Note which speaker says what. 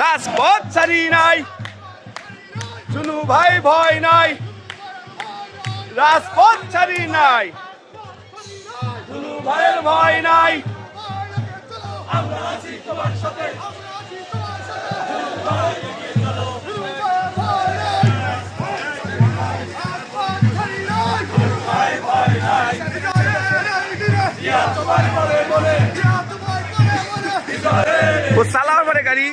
Speaker 1: রাজপথ ছাড়ি নাই, চুনু ভাই ভয় নাই, রাজপথ ছাড়ি নাই, চুনু ভাইয়ের ভয় নাই। আমরা আছি তোমার সাথে, সালাম করে গাড়ি।